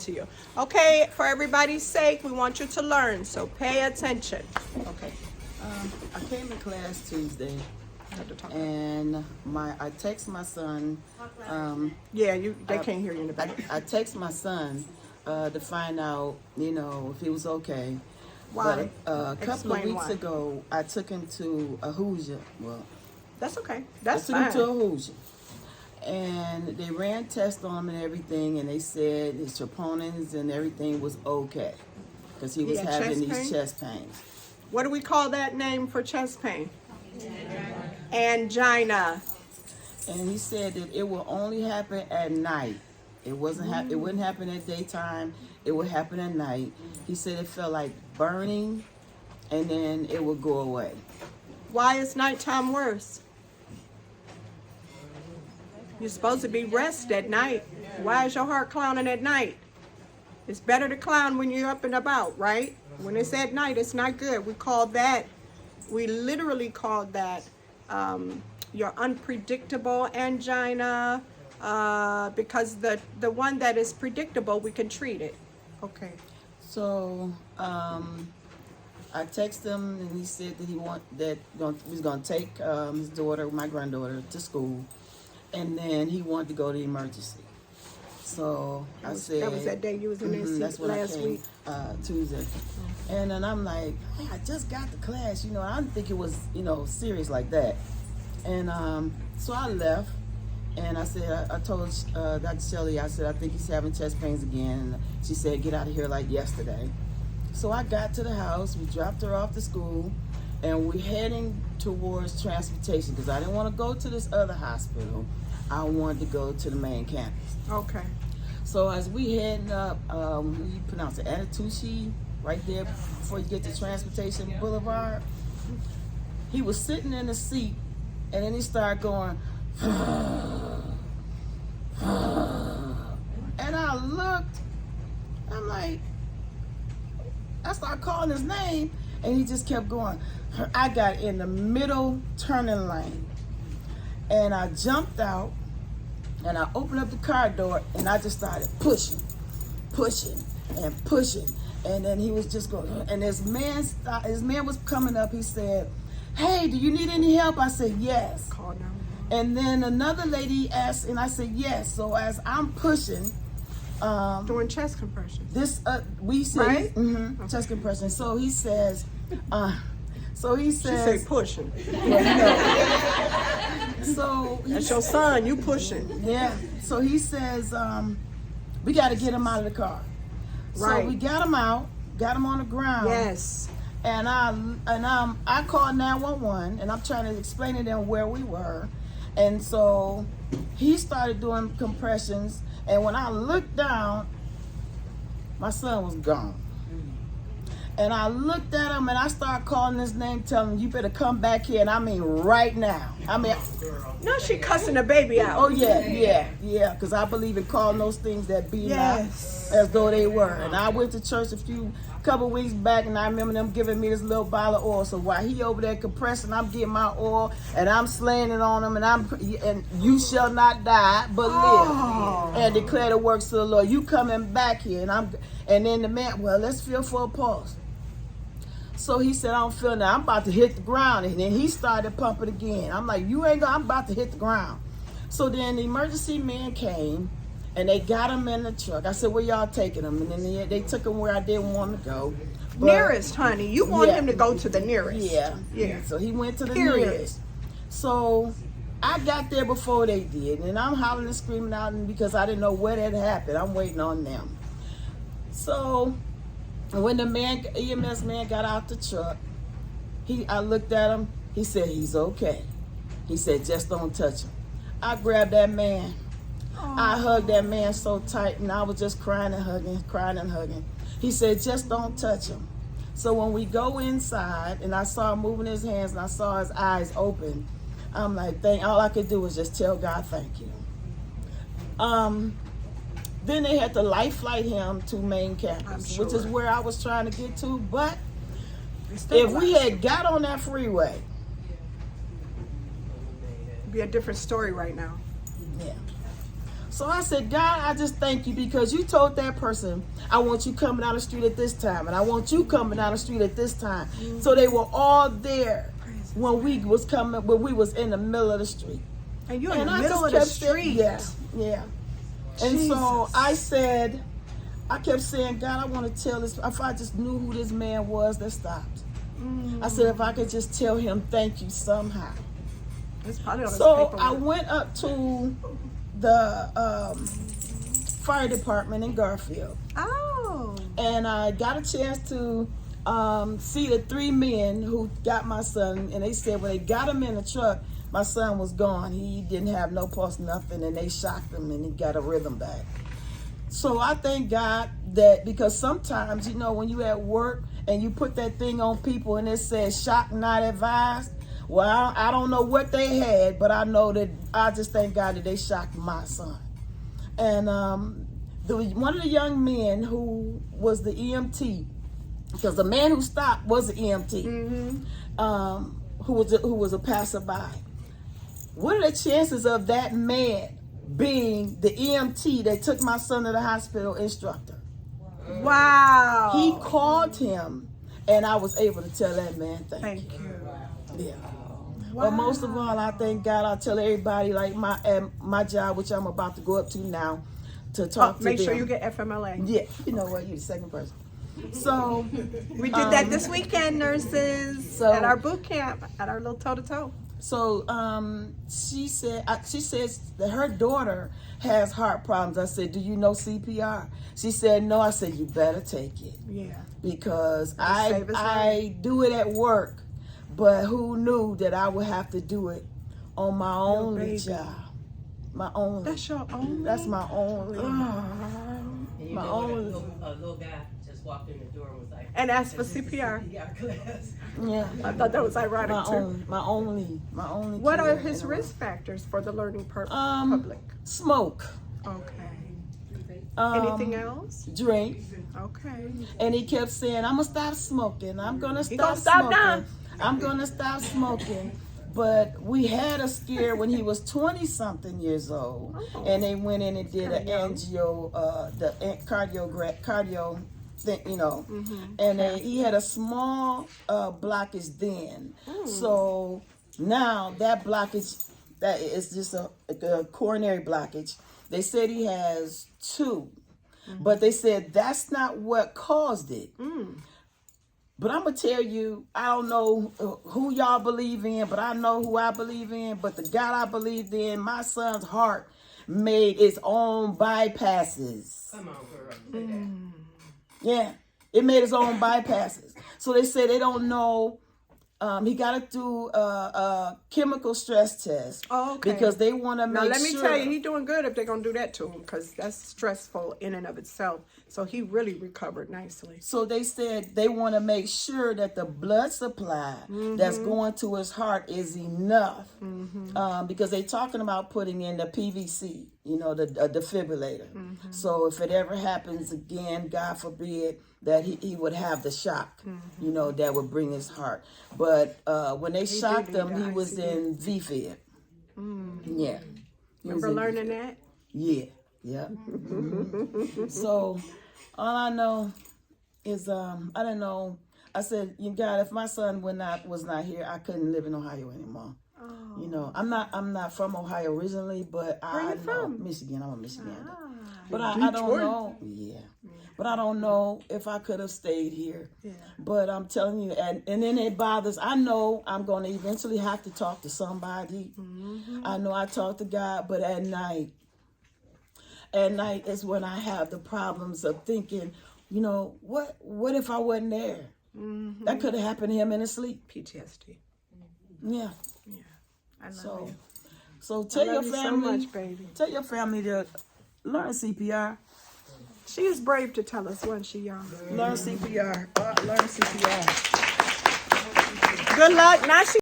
to you. Okay, for everybody's sake, we want you to learn, so pay attention. Okay. I came to class Tuesday, I have to talk. and I text my son. Yeah, they can't hear you in the back. I text my son to find out, if he was okay. Why? But a couple Explain of weeks why. ago, I took him to a Hoosier. Well, That's okay. I That's took him fine. to a Hoosier, and they ran tests on him and everything, and they said his troponins and everything was okay because he was had having chest these pain? chest pains. What do we call that name for chest pain? Angina. And he said that it will only happen at night. It wasn't. It wouldn't happen at daytime. It would happen at night. He said it felt like burning, and then it would go away. Why is nighttime worse? You're supposed to be rest at night. Why is your heart clowning at night? It's better to clown when you're up and about, right? When it's at night, it's not good. We literally call that your unpredictable angina, because the one that is predictable, we can treat it. Okay. So I texted him, and he said that he was going to take his daughter, my granddaughter, to school, and then he wanted to go to emergency. So I said That was that day you was in that seat that's when last I came, week. Tuesday. And then I'm like, hey, I just got to class, I didn't think it was, serious like that. And so I left, and I said, I told Dr. Shelley, I said, I think he's having chest pains again. And she said, get out of here like yesterday. So I got to the house, we dropped her off to school, and we're heading towards transportation because I didn't want to go to this other hospital. I wanted to go to the main campus. Okay. So as we heading up, you pronounce it, Attitude, right there before you get to Transportation Boulevard. He was sitting in the seat, and then he started going, and I looked, I'm like, I started calling his name, and he just kept going. I got in the middle turning lane, and I jumped out, and I opened up the car door, and I just started pushing, and pushing. And then he was just going, and his man was coming up. He said, hey, do you need any help? I said, yes. Call now. And then another lady asked, and I said, yes. So as I'm pushing, Doing chest compressions. we said, Right? chest compression. So he says, She said pushing. So That's your son, you pushing. yeah. So he says, we got to get him out of the car. Right. So we got him out, got him on the ground. Yes. And I called 911, and I'm trying to explain to them where we were. And so he started doing compressions, and when I looked down, my son was gone. And I looked at him, and I started calling his name, telling him, you better come back here, and I mean right now. Now she cussing the baby out. Oh yeah, because I believe in calling those things that be Yes. not as though they were. And I went to church couple weeks back, and I remember them giving me this little bottle of oil. So while he over there compressing, I'm getting my oil, and I'm slaying it on him, and you shall not die, but live, and declare the works of the Lord. You coming back here, and then the man, well, let's feel for a pulse. So he said, I don't feel nothing. I'm about to hit the ground. And then he started pumping again. I'm like, you ain't I'm about to hit the ground. So then the emergency men came, and they got him in the truck. I said, where y'all taking him? And then they took him where I didn't want him to go. But, Nearest, honey. You want Yeah. him to go to the nearest. Yeah. So he went to the Period. nearest. So I got there before they did. And I'm hollering and screaming out because I didn't know where that happened. I'm waiting on them. So when the EMS man got out the truck, I looked at him. He said, he's okay. He said, just don't touch him. I grabbed that man. I hugged that man so tight, and I was just crying and hugging. He said, just don't touch him. So when we go inside, and I saw him moving his hands, and I saw his eyes open, I'm like, all I could do was just tell God thank you. Then they had to life flight him to main campus, sure. which is where I was trying to get to. But Still if we had got on that freeway, it'd be a different story right now. yeah. So I said, God, I just thank you because you told that person, I want you coming down the street at this time, and I want you coming down the street at this time. So they were all there when we was in the middle of the street. And you're in the middle of the street. Yeah. And so I kept saying, God, I want to tell this. If I just knew who this man was that stopped. I said, if I could just tell him thank you somehow. So I went up to the fire department in Garfield. Oh. And I got a chance to see the 3 men who got my son. And they said when they got him in the truck, my son was gone. He didn't have no pulse, nothing. And they shocked him and he got a rhythm back. So I thank God that because sometimes, you know, when you at work and you put that thing on people and it says shock not advised. Well, I don't know what they had, but I know that I just thank God that they shocked my son. And one of the young men who was the EMT, because the man who stopped was the EMT, who was a passerby. What are the chances of that man being the EMT that took my son to the hospital instructor? Wow. He called him, and I was able to tell that man thank you. Yeah. Wow. But most of all, I thank God. I tell everybody, like my job, which I'm about to go up to now, to talk to them. Make sure you get FMLA. Yeah. You know what? You're the second person. So we did that this weekend, nurses, at our boot camp, at our little toe-to-toe. So she says that her daughter has heart problems. I said, do you know CPR? She said, no. I said, you better take it. Yeah. Because I do it at work, but who knew that I would have to do it on my only job? My only. That's your only? That's my only. My only. A little guy just walked in the door and was like. And asked for CPR. Yeah. I thought that was ironic too. My only. What are his risk factors for the learning public? Smoke. Okay. Anything else? Drink. Okay. And he kept saying, I'm gonna stop smoking. I'm gonna stop smoking. Now. I'm gonna stop smoking. But we had a scare when he was 20-something years old, and they went in and did an cardio thing, you know, and he had a small blockage then. So now that blockage, that is just a coronary blockage. They said he has 2, but they said that's not what caused it. But I'm going to tell you, I don't know who y'all believe in, but I know who I believe in. But the God I believed in, my son's heart made its own bypasses. Come on, girl. Yeah, it made its own bypasses. So they say they don't know. He got to do a chemical stress test because they want to make sure. Now, let me tell you, he's doing good if they're going to do that to him because that's stressful in and of itself. So he really recovered nicely. So they said they want to make sure that the blood supply that's going to his heart is enough because they're talking about putting in the PVC, you know, the defibrillator. So if it ever happens again, God forbid, that he would have the shock, you know, that would bring his heart. But when they shocked him, he was in VFib. Yeah. Remember learning that? Yeah. Yeah. So all I know is I don't know. I said, you God, if my son was not here, I couldn't live in Ohio anymore. You know, I'm not from Ohio originally, but Where you from? Michigan. I'm a Michigander. But I don't know. Yeah. But I don't know if I could have stayed here. Yeah. But I'm telling you, and then it bothers. I know I'm going to eventually have to talk to somebody. I know I talk to God, but at night is when I have the problems of thinking, you know, what if I wasn't there? That could have happened to him in his sleep. PTSD. Yeah. Yeah. I love you. So tell your family, so much, baby. Tell your family to learn CPR. She is brave to tell us when she's young. Learn CPR. Learn CPR. Good luck. Now she